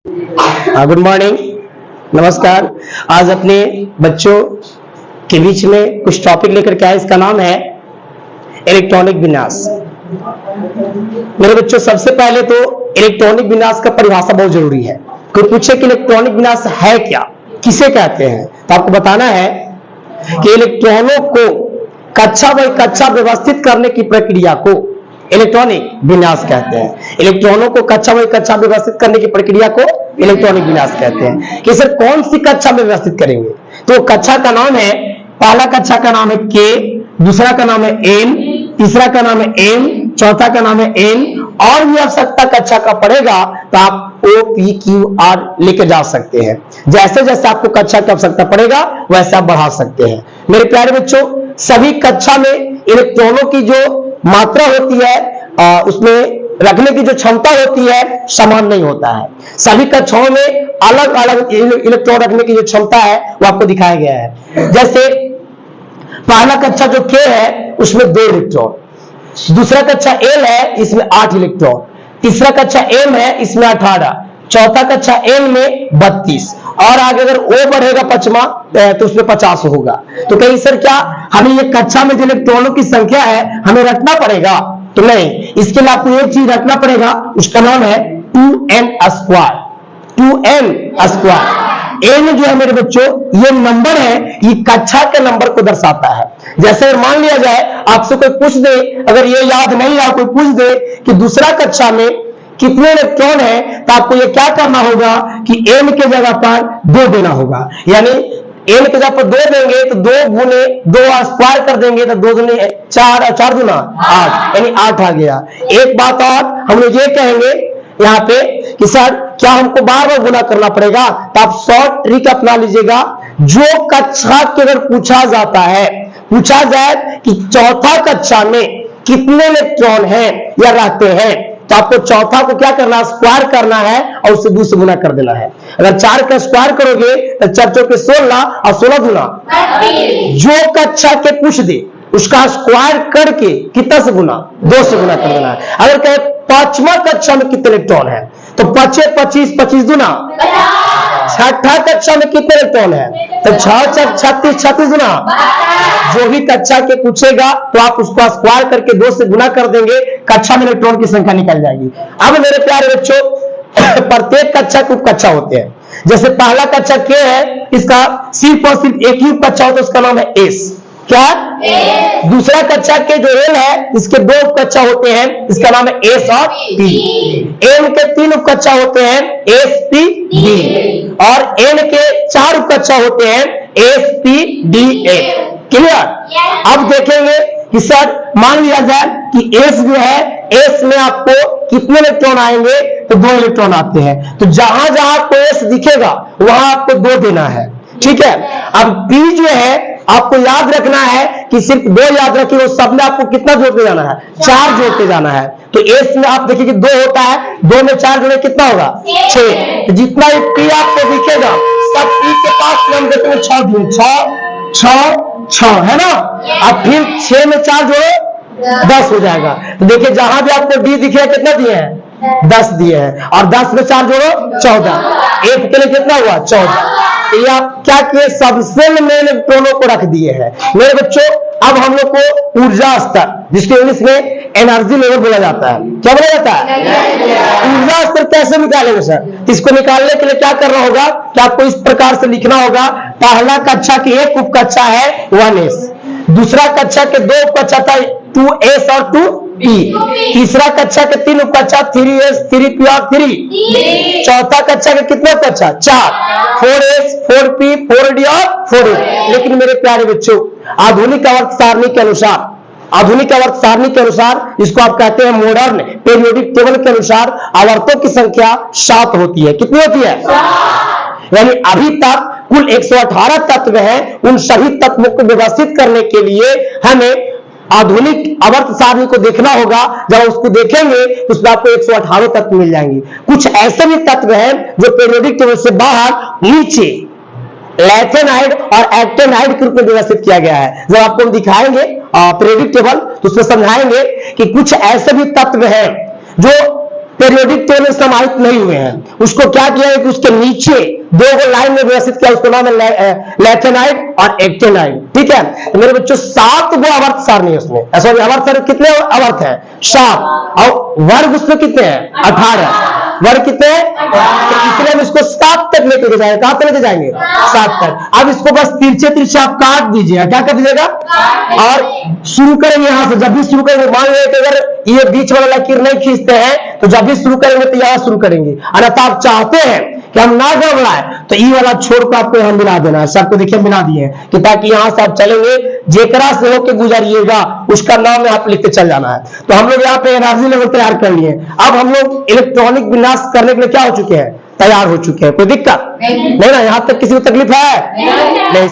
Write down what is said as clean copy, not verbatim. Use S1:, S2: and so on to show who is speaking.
S1: Good morning, नमस्कार। आज अपने बच्चों के बीच में कुछ टॉपिक लेकर के आए, इसका नाम है इलेक्ट्रॉनिक विन्यास। मेरे बच्चों, सबसे पहले तो इलेक्ट्रॉनिक विन्यास का परिभाषा बहुत जरूरी है। कोई पूछे कि इलेक्ट्रॉनिक विन्यास है क्या, किसे कहते हैं, तो आपको बताना है कि इलेक्ट्रॉनों को कक्षा बाई कक्षा व्यवस्थित करने की प्रक्रिया को इलेक्ट्रॉनिक विन्यास कहते हैं। इलेक्ट्रॉनों को कक्षा बाई कक्षा व्यवस्थित करने की प्रक्रिया को इलेक्ट्रॉनिक विन्यास कहते हैं। कि सर कौन सी कक्षा में व्यवस्थित करेंगे, तो कक्षा का नाम है, पहला कक्षा का नाम है के, दूसरा का नाम है एन, तीसरा का नाम है एम, चौथा का नाम है एन, और भी आवश्यकता कक्षा का पड़ेगा तो आप ओ पी क्यू आर लेकर जा सकते हैं। जैसे जैसे आपको कक्षा की आवश्यकता पड़ेगा वैसे आप बढ़ा सकते हैं। मेरे प्यारे बच्चों, सभी कक्षा में इलेक्ट्रॉनों की जो मात्रा होती है, उसमें रखने की जो क्षमता होती है समान नहीं होता है। सभी कक्षाओं में अलग अलग इलेक्ट्रॉन रखने की जो क्षमता है वो आपको दिखाया गया है। जैसे पहला कक्षा जो के है उसमें 2 इलेक्ट्रॉन, दूसरा कक्षा एल है इसमें 8 इलेक्ट्रॉन, तीसरा कक्षा एम है इसमें 18, चौथा कक्षा एन में 32, और आगे अगर ओ बढ़ेगा पचमा तो उसमें 50 होगा। तो कहीं सर क्या हमें ये कक्षा में जो इलेक्ट्रॉनों की संख्या है हमें रखना पड़ेगा? तो नहीं, इसके लिए आपको एक चीज रखना पड़ेगा, उसका नाम है 2n square. 2n square N जो है मेरे बच्चों ये नंबर है, ये कक्षा के नंबर को दर्शाता है। जैसे मान लिया जाए आपसे कोई पूछ दे, अगर ये याद नहीं रहा, कोई पूछ दे कि दूसरा कक्षा में कितने इलेक्ट्रॉन है, तो आपको ये क्या करना होगा कि एन के जगह पर 2 देना होगा। यानी एन के जगह पर 2 देंगे तो 2 गुने 2 स्क्वायर कर देंगे तो 2 गुने 4 और 4 गुना 8, यानी 8 आ गया। एक बात और हम लोग ये कहेंगे यहाँ पे कि सर क्या हमको बार बार गुना करना पड़ेगा? तो आप शॉर्ट ट्रिक अपना लीजिएगा। जो कक्षा के अगर पूछा जाता है, पूछा जाए कि चौथा कक्षा में कितने इलेक्ट्रॉन हैं या रहते हैं, तो आपको चौथा को क्या करना है, स्क्वायर करना है और उससे 2 से गुना कर देना है। अगर 4 का स्क्वायर करोगे तो 4 चौके 16 और 16 गुना, जो कक्षा के पूछ दे उसका स्क्वायर करके कितना से गुना, 2 से गुना कर देना है। अगर कहे पांचवा कक्षा में कितने इलेक्ट्रॉन है, तो 5 25, 25 गुना। छठा कक्षा में कितने इलेक्ट्रॉन है, तो 6 36, 36 गुना। जो भी कक्षा के पूछेगा तो आप उसको स्क्वायर करके 2 से गुना कर देंगे, कक्षा में इलेक्ट्रॉन की संख्या निकल जाएगी। अब मेरे प्यारे बच्चों, प्रत्येक कक्षा के उप कक्षा होते हैं। जैसे पहला कक्षा के है, इसका सिर्फ और सिर्फ एक ही उप कक्षा होता है, उसका नाम है एस। क्या? दूसरा कक्षा के जो एल है इसके 2 उप कक्षा होते हैं, इसका नाम है एस और पी। एम के 3 उप कक्षा होते हैं, एस पी डी, और एन के 4 उप कक्षा होते हैं, S P D A. Clear? अब देखेंगे कि सर मान लिया जाए कि एस जो है, एस में आपको कितने इलेक्ट्रॉन आएंगे, तो 2 इलेक्ट्रॉन आते हैं। तो जहां जहां आपको एस दिखेगा वहां आपको 2 देना है, ठीक है। अब पी जो है आपको याद रखना है कि सिर्फ 2 याद रखिए, वो सब में आपको कितना जोड़ते जाना है, 4 जोड़ते जाना है। तो एस में आप देखिए कि 2 होता है, 2 में 4 जोड़े कितना होगा, 6। तो जितना पी आपको दिखेगा सब पी के पास हम देखेंगे 6 दिए, 6 है ना। अब फिर 6 में 4 जोड़ो 10 हो जाएगा। तो देखिए जहां भी आपको डी दिखेगा कितना दिए हैं, 10 दिए हैं, और 10 में 4 जोड़ो 14। एक के लिए कितना हुआ, 14। ये आप क्या किए, सबसे में इलेक्ट्रॉनों को रख दिए हैं। मेरे बच्चों, अब हम लोग को ऊर्जा स्तर, जिसको इंग्लिश में एनर्जी लेवल बोला जाता है, क्या बोला जाता है, ऊर्जा स्तर कैसे निकालेंगे सर? इसको निकालने के लिए क्या करना होगा कि आपको इस प्रकार से लिखना होगा। पहला कक्षा की एक उप कक्षा है 1s, दूसरा कक्षा के 2 उप कक्षा था 2s और 2p, तीसरा कक्षा के 3 उप कक्षा 3s, 3p और 3, चौथा कक्षा के कितने उप कक्षा, 4, 4s, 4p, 4d और 4a। लेकिन मेरे प्यारे बच्चों, आधुनिक आवर्त सारणी के अनुसार, आधुनिक आवर्त सारणी के अनुसार, जिसको आप कहते हैं मॉडर्न पीरियोडिक टेबल के अनुसार, आवर्तों की संख्या 7 होती है। कितनी होती है? यानी अभी तक कुल 118 तत्व हैं। उन सभी तत्वों को व्यवस्थित करने के लिए हमें आधुनिक आवर्त सारणी को देखना होगा। जब उसको देखेंगे तो उसमें आपको 118 तत्व मिल जाएंगे। कुछ ऐसे भी तत्व हैं जो पीरियोडिक टेबल से बाहर नीचे लैथेनाइड और एक्टेनाइड के रूप में व्यवस्थित किया गया है। जब आपको हम दिखाएंगे पीरियोडिक टेबल तो उसमें समझाएंगे कि कुछ ऐसे भी तत्व हैं जो पीरियोडिक टेबल समाहित नहीं हुए हैं। उसको क्या किया है कि उसके नीचे दो लाइन में व्यवस्थित किया, उसको नाम है लैथेनाइड और एक्टेनाइड। ठीक है, तो मेरे बच्चों 7 गो अवर्थ सारणी है उसमें। सॉरी, अवर्थ सारणी कितने अवर्थ है? 7। और वर्ग उसमें कितने हैं? 18। वर्ग कितने हैं? तो इसलिए हम इसको 7 तक लेकर जाएंगे। कहां तक लेकर जाएंगे? 7 तक। अब इसको बस तिरछे तिरछे आप काट दीजिएगा। क्या कर दीजिएगा? और शुरू करेंगे यहां से। जब भी शुरू करेंगे, मान लीजिए कि अगर ये बीच वाला लकीर नहीं खींचते हैं तो जब भी शुरू करेंगे तो यहां शुरू करेंगे। अन्यथा आप चाहते हैं कि हम ना गड़बड़ाए तो ई वाला छोड़ कर आपको यहां मिला देना है। सबको देखिए मिला दिए हैं कि ताकि यहां से आप चलेंगे, जेकरा से होकर गुजरिएगा उसका नाम आप लिखते चल जाना है। तो हम लोग यहाँ पे एनर्जी लेवल तैयार कर लिए। अब हम लोग इलेक्ट्रॉनिक विन्यास करने के लिए क्या हो चुके हैं? तैयार हो चुके हैं। कोई दिक्कत नहीं ना? यहां तक किसी को तकलीफ है? नहीं।